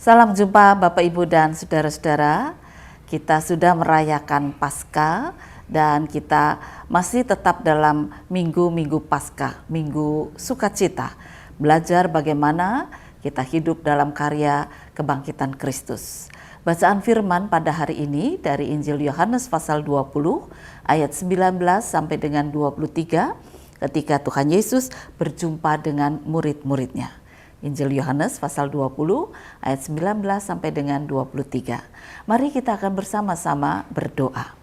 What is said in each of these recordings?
Salam jumpa Bapak Ibu dan saudara-saudara. Kita sudah merayakan Paskah dan kita masih tetap dalam minggu-minggu Paskah, minggu sukacita. Belajar bagaimana kita hidup dalam karya kebangkitan Kristus. Bacaan firman pada hari ini dari Injil Yohanes pasal 20 ayat 19 sampai dengan 23 ketika Tuhan Yesus berjumpa dengan murid-muridnya. Injil Yohanes pasal 20 ayat 19 sampai dengan 23. Mari kita akan bersama-sama berdoa.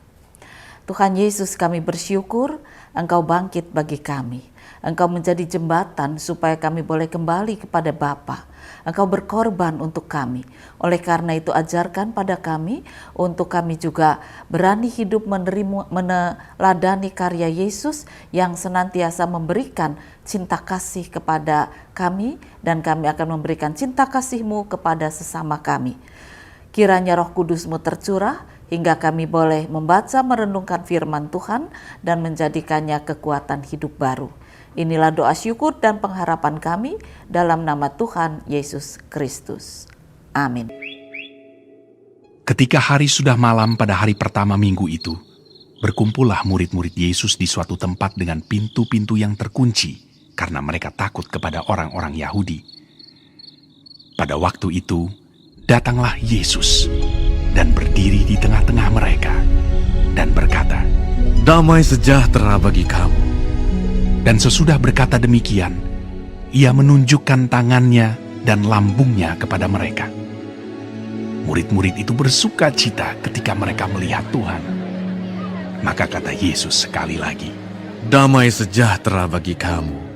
Tuhan Yesus, kami bersyukur Engkau bangkit bagi kami. Engkau menjadi jembatan supaya kami boleh kembali kepada Bapa. Engkau berkorban untuk kami. Oleh karena itu ajarkan pada kami untuk kami juga berani hidup meneladani karya Yesus yang senantiasa memberikan cinta kasih kepada kami, dan kami akan memberikan cinta kasih-Mu kepada sesama kami. Kiranya Roh Kudus-Mu tercurah hingga kami boleh membaca merenungkan firman Tuhan dan menjadikannya kekuatan hidup baru. Inilah doa syukur dan pengharapan kami dalam nama Tuhan Yesus Kristus. Amin. Ketika hari sudah malam pada hari pertama minggu itu, berkumpullah murid-murid Yesus di suatu tempat dengan pintu-pintu yang terkunci karena mereka takut kepada orang-orang Yahudi. Pada waktu itu, datanglah Yesus dan berdiri di tengah-tengah mereka dan berkata, "Damai sejahtera bagi kamu." Dan sesudah berkata demikian, ia menunjukkan tangannya dan lambungnya kepada mereka. Murid-murid itu bersuka cita ketika mereka melihat Tuhan. Maka kata Yesus sekali lagi, "Damai sejahtera bagi kamu.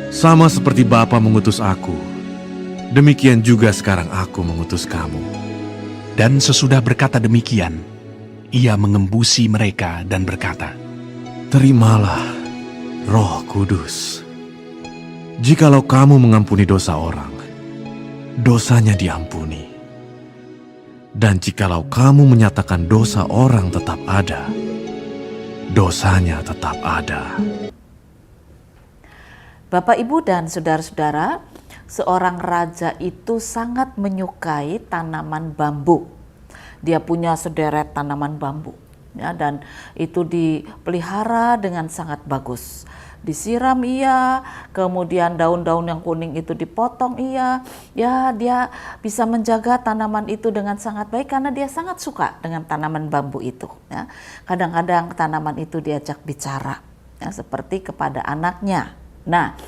Sama seperti Bapa mengutus aku, demikian juga sekarang aku mengutus kamu." Dan sesudah berkata demikian, ia mengembusi mereka dan berkata, "Terimalah Roh Kudus. Jikalau kamu mengampuni dosa orang, dosanya diampuni. Dan jikalau kamu menyatakan dosa orang tetap ada, dosanya tetap ada." Bapak, Ibu, dan saudara-saudara, seorang raja itu sangat menyukai tanaman bambu. Dia punya sederet tanaman bambu. Ya, dan itu dipelihara dengan sangat bagus. Disiram iya, kemudian daun-daun yang kuning itu dipotong iya. Ya, dia bisa menjaga tanaman itu dengan sangat baik karena dia sangat suka dengan tanaman bambu itu. Ya. Kadang-kadang tanaman itu diajak bicara, ya, seperti kepada anaknya. Nah,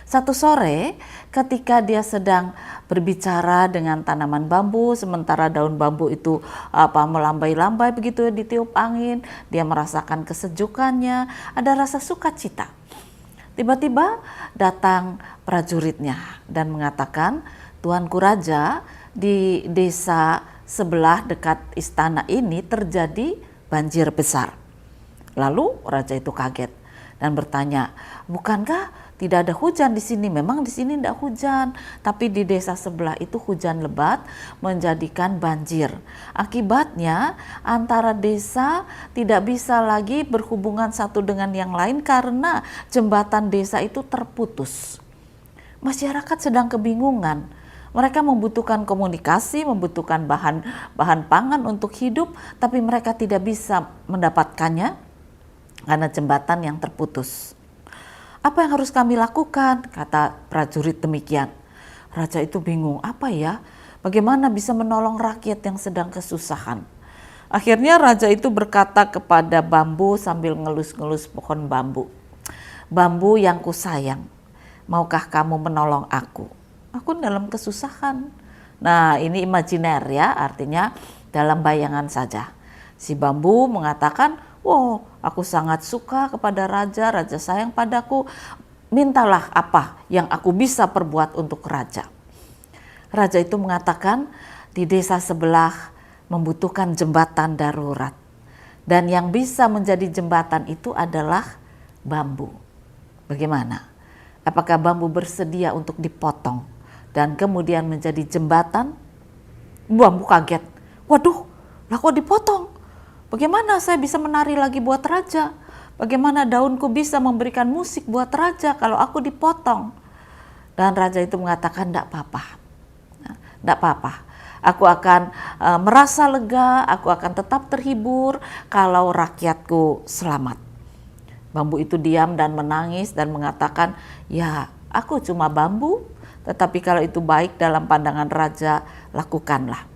satu sore ketika dia sedang berbicara dengan tanaman bambu, sementara daun bambu itu melambai-lambai begitu ditiup angin, dia merasakan kesejukannya, ada rasa sukacita. Tiba-tiba datang prajuritnya dan mengatakan, "Tuanku Raja, di desa sebelah dekat istana ini terjadi banjir besar." Lalu raja itu kaget dan bertanya, "Bukankah tidak ada hujan di sini?" Memang di sini tidak hujan, tapi di desa sebelah itu hujan lebat menjadikan banjir. Akibatnya antara desa tidak bisa lagi berhubungan satu dengan yang lain karena jembatan desa itu terputus. Masyarakat sedang kebingungan. Mereka membutuhkan komunikasi, membutuhkan bahan pangan untuk hidup, tapi mereka tidak bisa mendapatkannya karena jembatan yang terputus. "Apa yang harus kami lakukan?" kata prajurit demikian. Raja itu bingung, apa ya? Bagaimana bisa menolong rakyat yang sedang kesusahan? Akhirnya raja itu berkata kepada bambu sambil ngelus-ngelus pohon bambu, "Bambu yang kusayang, maukah kamu menolong aku? Aku dalam kesusahan." Nah, ini imajiner ya, artinya dalam bayangan saja. Si bambu mengatakan, "Wow, aku sangat suka kepada raja, raja sayang padaku. Mintalah apa yang aku bisa perbuat untuk raja." Raja itu mengatakan, di desa sebelah membutuhkan jembatan darurat. Dan yang bisa menjadi jembatan itu adalah bambu. Bagaimana? Apakah bambu bersedia untuk dipotong dan kemudian menjadi jembatan? Bambu kaget. "Waduh, lah kok dipotong? Bagaimana saya bisa menari lagi buat raja? Bagaimana daunku bisa memberikan musik buat raja kalau aku dipotong?" Dan raja itu mengatakan, "Tidak apa-apa. Tidak apa-apa. Aku akan merasa lega, aku akan tetap terhibur kalau rakyatku selamat. Bambu itu diam dan menangis dan mengatakan, ya aku cuma bambu, tetapi kalau itu baik dalam pandangan raja, lakukanlah.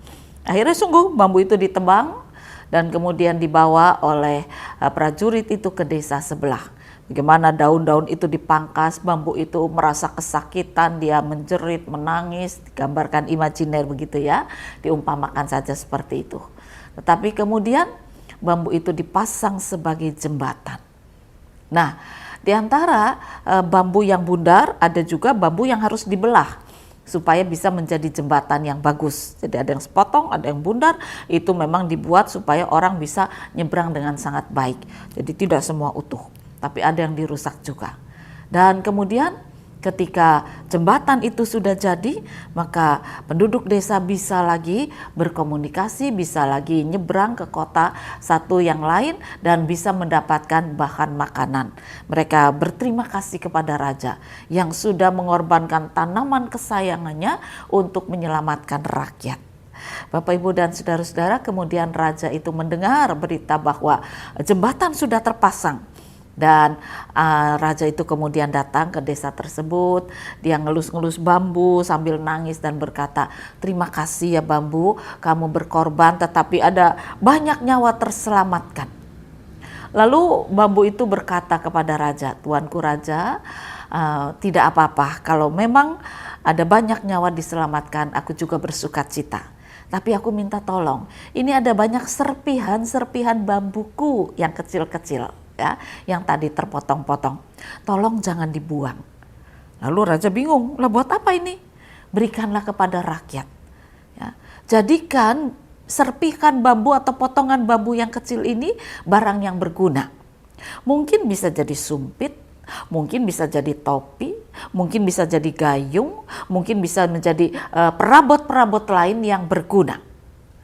Akhirnya sungguh bambu itu ditebang dan kemudian dibawa oleh prajurit itu ke desa sebelah. Bagaimana daun-daun itu dipangkas, bambu itu merasa kesakitan, dia menjerit, menangis, digambarkan imajiner begitu ya, diumpamakan saja seperti itu. Tetapi kemudian bambu itu dipasang sebagai jembatan. Nah, di antara bambu yang bundar ada juga bambu yang harus dibelah supaya bisa menjadi jembatan yang bagus. Jadi ada yang sepotong, ada yang bundar, itu memang dibuat supaya orang bisa nyebrang dengan sangat baik. Jadi tidak semua utuh, tapi ada yang dirusak juga. Dan kemudian ketika jembatan itu sudah jadi, maka penduduk desa bisa lagi berkomunikasi, bisa lagi nyebrang ke kota satu yang lain dan bisa mendapatkan bahan makanan. Mereka berterima kasih kepada raja yang sudah mengorbankan tanaman kesayangannya untuk menyelamatkan rakyat. Bapak, Ibu, dan saudara-saudara, kemudian raja itu mendengar berita bahwa jembatan sudah terpasang. Dan raja itu kemudian datang ke desa tersebut, dia ngelus-ngelus bambu sambil nangis dan berkata, terima kasih ya bambu, kamu berkorban tetapi ada banyak nyawa terselamatkan. Lalu bambu itu berkata kepada raja, tuanku raja, tidak apa-apa, kalau memang ada banyak nyawa diselamatkan, aku juga bersukacita. Tapi aku minta tolong, ini ada banyak serpihan-serpihan bambuku yang kecil-kecil, ya, yang tadi terpotong-potong. Tolong jangan dibuang. Lalu raja bingung, lah buat apa ini? Berikanlah kepada rakyat. Ya. Jadikan serpihan bambu atau potongan bambu yang kecil ini barang yang berguna. Mungkin bisa jadi sumpit, mungkin bisa jadi topi, mungkin bisa jadi gayung, mungkin bisa menjadi perabot-perabot lain yang berguna.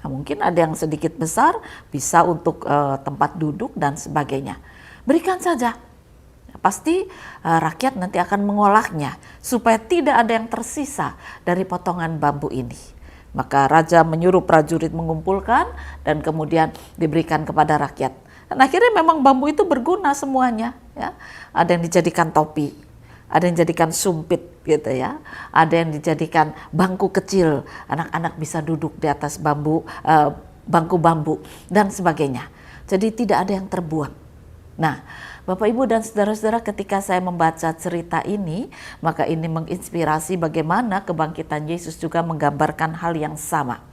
Nah, mungkin ada yang sedikit besar, bisa untuk tempat duduk dan sebagainya. Berikan saja, pasti rakyat nanti akan mengolahnya supaya tidak ada yang tersisa dari potongan bambu ini. Maka raja menyuruh prajurit mengumpulkan dan kemudian diberikan kepada rakyat. Dan akhirnya memang bambu itu berguna semuanya. Ya. Ada yang dijadikan topi, ada yang dijadikan sumpit gitu ya, ada yang dijadikan bangku kecil, anak-anak bisa duduk di atas bangku bambu dan sebagainya. Jadi tidak ada yang terbuang. Nah, Bapak, Ibu, dan saudara-saudara, ketika saya membaca cerita ini, maka ini menginspirasi bagaimana kebangkitan Yesus juga menggambarkan hal yang sama.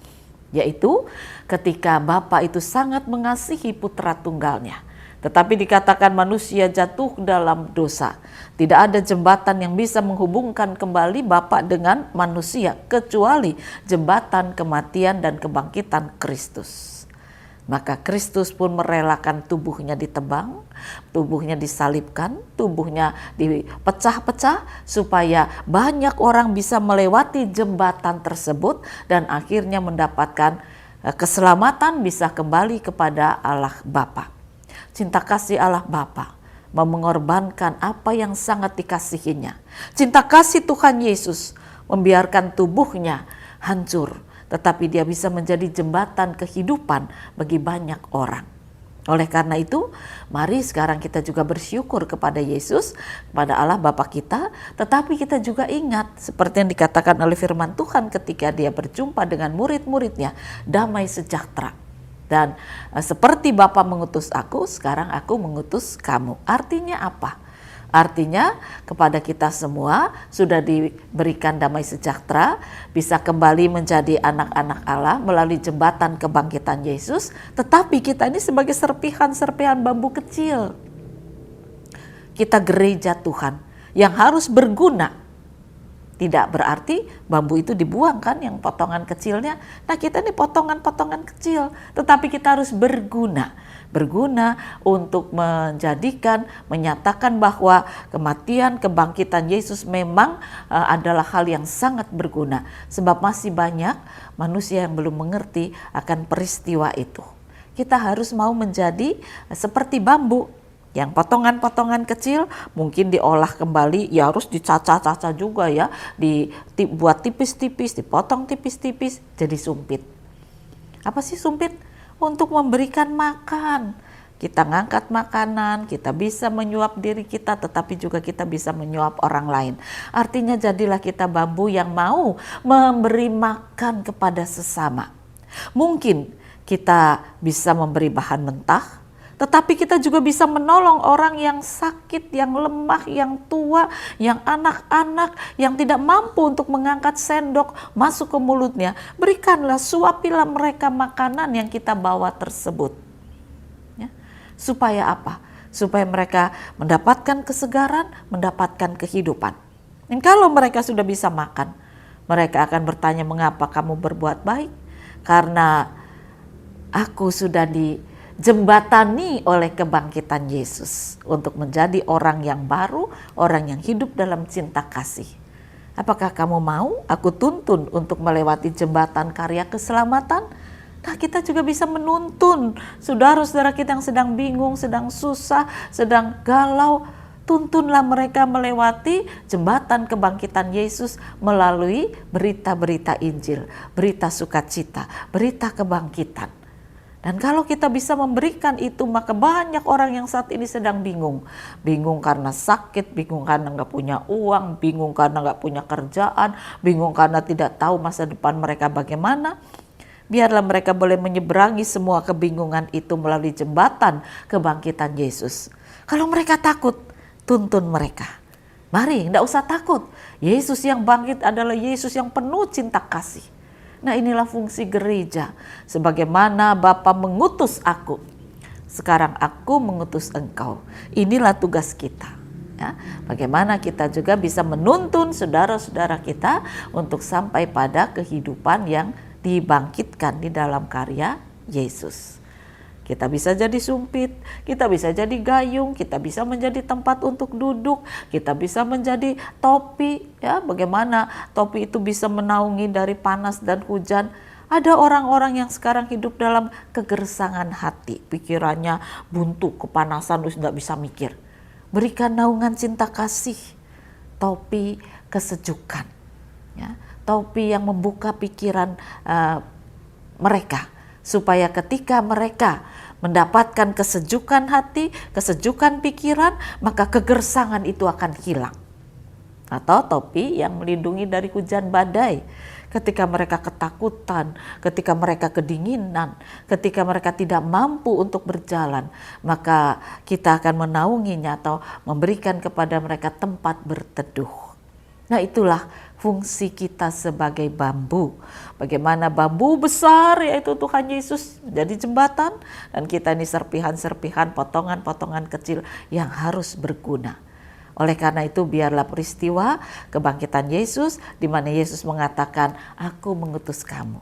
Yaitu ketika Bapa itu sangat mengasihi putra tunggalnya. Tetapi dikatakan manusia jatuh dalam dosa. Tidak ada jembatan yang bisa menghubungkan kembali Bapa dengan manusia, kecuali jembatan kematian dan kebangkitan Kristus. Maka Kristus pun merelakan tubuhnya ditebang, tubuhnya disalibkan, tubuhnya dipecah-pecah supaya banyak orang bisa melewati jembatan tersebut dan akhirnya mendapatkan keselamatan, bisa kembali kepada Allah Bapa. Cinta kasih Allah Bapa mau mengorbankan apa yang sangat dikasihinya. Cinta kasih Tuhan Yesus membiarkan tubuhnya hancur, tetapi dia bisa menjadi jembatan kehidupan bagi banyak orang. Oleh karena itu, mari sekarang kita juga bersyukur kepada Yesus, kepada Allah Bapa kita, tetapi kita juga ingat seperti yang dikatakan oleh firman Tuhan ketika dia berjumpa dengan murid-muridnya, damai sejahtera. Dan seperti Bapa mengutus aku, sekarang aku mengutus kamu. Artinya apa? Artinya kepada kita semua sudah diberikan damai sejahtera, bisa kembali menjadi anak-anak Allah melalui jembatan kebangkitan Yesus, tetapi kita ini sebagai serpihan-serpihan bambu kecil. Kita gereja Tuhan yang harus berguna. Tidak berarti bambu itu dibuang kan yang potongan kecilnya. Nah kita ini potongan-potongan kecil, tetapi kita harus berguna. Berguna untuk menyatakan bahwa kematian, kebangkitan Yesus memang adalah hal yang sangat berguna. Sebab masih banyak manusia yang belum mengerti akan peristiwa itu. Kita harus mau menjadi seperti bambu. Yang potongan-potongan kecil mungkin diolah kembali, ya harus dicaca-caca juga ya, dibuat tipis-tipis, dipotong tipis-tipis jadi sumpit. Apa sih sumpit? Untuk memberikan makan. Kita ngangkat makanan, kita bisa menyuap diri kita, tetapi juga kita bisa menyuap orang lain. Artinya jadilah kita bambu yang mau memberi makan kepada sesama. Mungkin kita bisa memberi bahan mentah, tetapi kita juga bisa menolong orang yang sakit, yang lemah, yang tua, yang anak-anak, yang tidak mampu untuk mengangkat sendok masuk ke mulutnya. Berikanlah, suapilah mereka makanan yang kita bawa tersebut. Ya. Supaya apa? Supaya mereka mendapatkan kesegaran, mendapatkan kehidupan. Dan kalau mereka sudah bisa makan, mereka akan bertanya, mengapa kamu berbuat baik? Karena aku sudah dijembatani oleh kebangkitan Yesus untuk menjadi orang yang baru, orang yang hidup dalam cinta kasih. Apakah kamu mau aku tuntun untuk melewati jembatan karya keselamatan? Nah, kita juga bisa menuntun saudara-saudara kita yang sedang bingung, sedang susah, sedang galau. Tuntunlah mereka melewati jembatan kebangkitan Yesus melalui berita-berita Injil, berita sukacita, berita kebangkitan. Dan kalau kita bisa memberikan itu, maka banyak orang yang saat ini sedang bingung. Bingung karena sakit, bingung karena nggak punya uang, bingung karena nggak punya kerjaan, bingung karena tidak tahu masa depan mereka bagaimana. Biarlah mereka boleh menyeberangi semua kebingungan itu melalui jembatan kebangkitan Yesus. Kalau mereka takut, tuntun mereka. Mari, nggak usah takut. Yesus yang bangkit adalah Yesus yang penuh cinta kasih. Nah, inilah fungsi gereja. Sebagaimana Bapa mengutus aku, sekarang aku mengutus engkau. Inilah tugas kita. Ya, bagaimana kita juga bisa menuntun saudara-saudara kita untuk sampai pada kehidupan yang dibangkitkan di dalam karya Yesus. Kita bisa jadi sumpit, kita bisa jadi gayung, kita bisa menjadi tempat untuk duduk, kita bisa menjadi topi. Ya, bagaimana topi itu bisa menaungi dari panas dan hujan. Ada orang-orang yang sekarang hidup dalam kegersangan hati, pikirannya buntu, kepanasan, terus nggak bisa mikir. Berikan naungan cinta kasih, topi kesejukan, ya, topi yang membuka pikiran mereka, supaya ketika mereka mendapatkan kesejukan hati, kesejukan pikiran, maka kegersangan itu akan hilang. Atau topi yang melindungi dari hujan badai. Ketika mereka ketakutan, ketika mereka kedinginan, ketika mereka tidak mampu untuk berjalan, maka kita akan menaunginya atau memberikan kepada mereka tempat berteduh. Nah, itulah fungsi kita sebagai bambu. Bagaimana bambu besar yaitu Tuhan Yesus menjadi jembatan, dan kita ini serpihan-serpihan, potongan-potongan kecil yang harus berguna. Oleh karena itu biarlah peristiwa kebangkitan Yesus di mana Yesus mengatakan, aku mengutus kamu.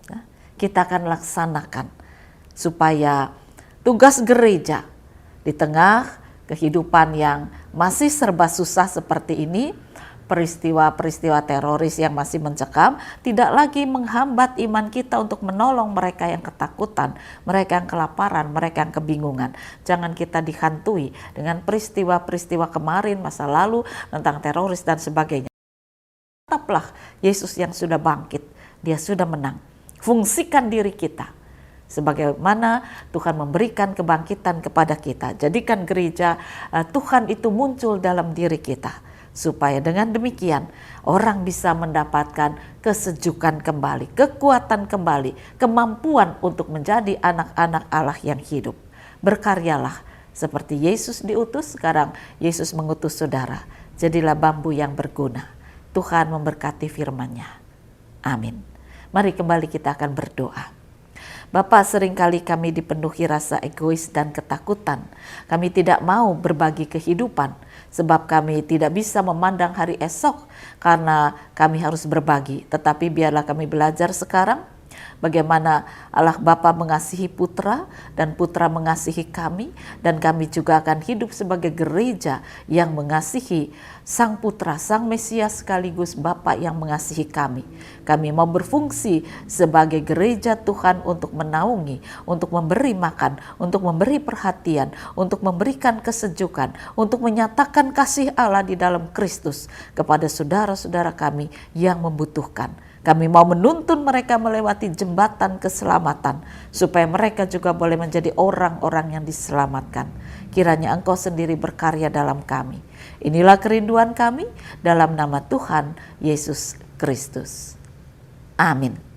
Nah, kita akan laksanakan supaya tugas gereja di tengah kehidupan yang masih serba susah seperti ini, peristiwa-peristiwa teroris yang masih mencekam tidak lagi menghambat iman kita untuk menolong mereka yang ketakutan, mereka yang kelaparan, mereka yang kebingungan. Jangan kita dihantui dengan peristiwa-peristiwa kemarin, masa lalu tentang teroris dan sebagainya. Tetaplah Yesus yang sudah bangkit, dia sudah menang. Fungsikan diri kita sebagaimana Tuhan memberikan kebangkitan kepada kita. Jadikan gereja Tuhan itu muncul dalam diri kita, supaya dengan demikian orang bisa mendapatkan kesejukan kembali, kekuatan kembali, kemampuan untuk menjadi anak-anak Allah yang hidup. Berkaryalah seperti Yesus diutus, sekarang Yesus mengutus saudara. Jadilah bambu yang berguna. Tuhan memberkati firman-Nya. Amin. Mari kembali kita akan berdoa. Bapa, seringkali kami dipenuhi rasa egois dan ketakutan. Kami tidak mau berbagi kehidupan sebab kami tidak bisa memandang hari esok karena kami harus berbagi. Tetapi biarlah kami belajar sekarang Bagaimana Allah Bapa mengasihi Putra dan Putra mengasihi kami, dan kami juga akan hidup sebagai gereja yang mengasihi Sang Putra, Sang Mesias sekaligus Bapa yang mengasihi kami. Kami mau berfungsi sebagai gereja Tuhan untuk menaungi, untuk memberi makan, untuk memberi perhatian, untuk memberikan kesejukan, untuk menyatakan kasih Allah di dalam Kristus kepada saudara-saudara kami yang membutuhkan. Kami mau menuntun mereka melewati jembatan keselamatan, supaya mereka juga boleh menjadi orang-orang yang diselamatkan. Kiranya Engkau sendiri berkarya dalam kami. Inilah kerinduan kami dalam nama Tuhan Yesus Kristus. Amin.